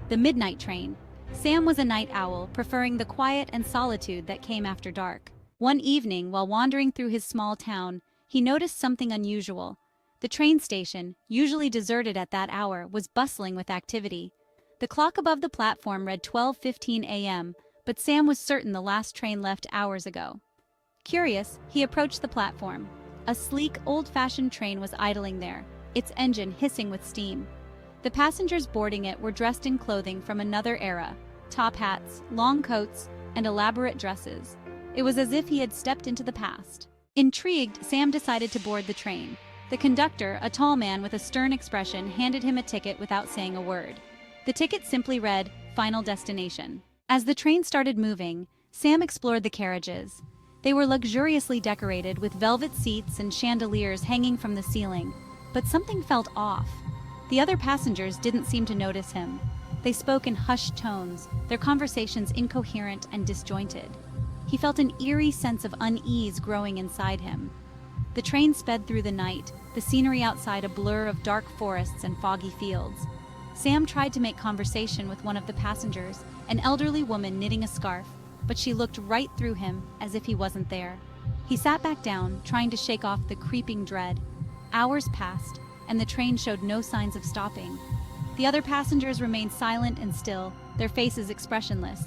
The midnight train. Sam was a night owl, preferring the quiet and solitude that came after dark. One evening, while wandering through his small town, he noticed something unusual. The train station, usually deserted at that hour, was bustling with activity. The clock above the platform read 12:15 a.m., but Sam was certain the last train left hours ago. Curious, he approached the platform. A sleek, old-fashioned train was idling there, its engine hissing with steam. The passengers boarding it were dressed in clothing from another era: top hats, long coats, and elaborate dresses. It was as if he had stepped into the past. Intrigued, Sam decided to board the train. The conductor, a tall man with a stern expression, handed him a ticket without saying a word. The ticket simply read, "Final destination." As the train started moving, Sam explored the carriages. They were luxuriously decorated with velvet seats and chandeliers hanging from the ceiling, but something felt off. The other passengers didn't seem to notice him. They spoke in hushed tones, their conversations incoherent and disjointed. He felt an eerie sense of unease growing inside him. The train sped through the night, the scenery outside a blur of dark forests and foggy fields. Sam tried to make conversation with one of the passengers, an elderly woman knitting a scarf, but she looked right through him as if he wasn't there. He sat back down, trying to shake off the creeping dread. Hours passed, and the train showed no signs of stopping. The other passengers remained silent and still, their faces expressionless.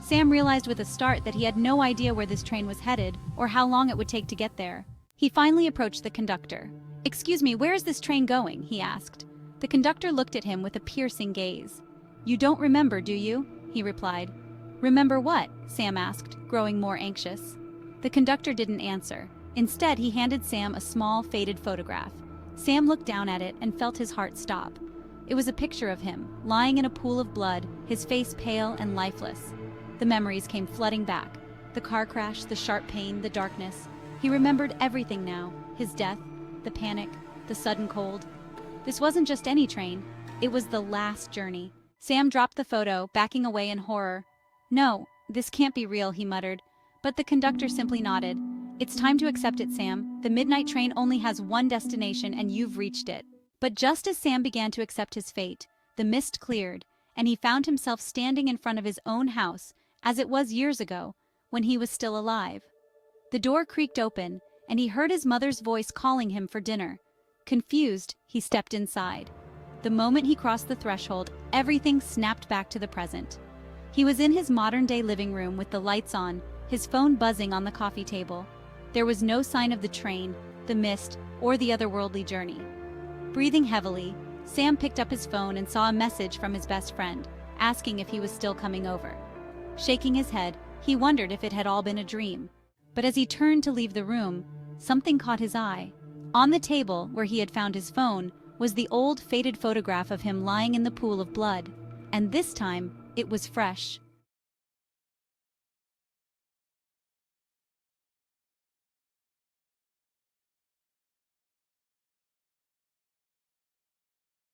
Sam realized with a start that he had no idea where this train was headed or how long it would take to get there. He finally approached the conductor. "Excuse me, where is this train going?" he asked. The conductor looked at him with a piercing gaze. "You don't remember, do you?" he replied. "Remember what?" Sam asked, growing more anxious. The conductor didn't answer. Instead, he handed Sam a small, faded photograph. Sam looked down at it and felt his heart stop. It was a picture of him, lying in a pool of blood, his face pale and lifeless. The memories came flooding back. The car crash, the sharp pain, the darkness. He remembered everything now: his death, the panic, the sudden cold. This wasn't just any train. It was the last journey. Sam dropped the photo, backing away in horror. "No, this can't be real," he muttered. But the conductor simply nodded. "It's time to accept it, Sam. The midnight train only has one destination, and you've reached it." But just as Sam began to accept his fate, the mist cleared, and he found himself standing in front of his own house, as it was years ago, when he was still alive. The door creaked open, and he heard his mother's voice calling him for dinner. Confused, he stepped inside. The moment he crossed the threshold, everything snapped back to the present. He was in his modern-day living room with the lights on, his phone buzzing on the coffee table. There was no sign of the train, the mist, or the otherworldly journey. Breathing heavily, Sam picked up his phone and saw a message from his best friend, asking if he was still coming over. Shaking his head, he wondered if it had all been a dream. But as he turned to leave the room, something caught his eye. On the table, where he had found his phone, was the old, faded photograph of him lying in the pool of blood. And this time, it was fresh.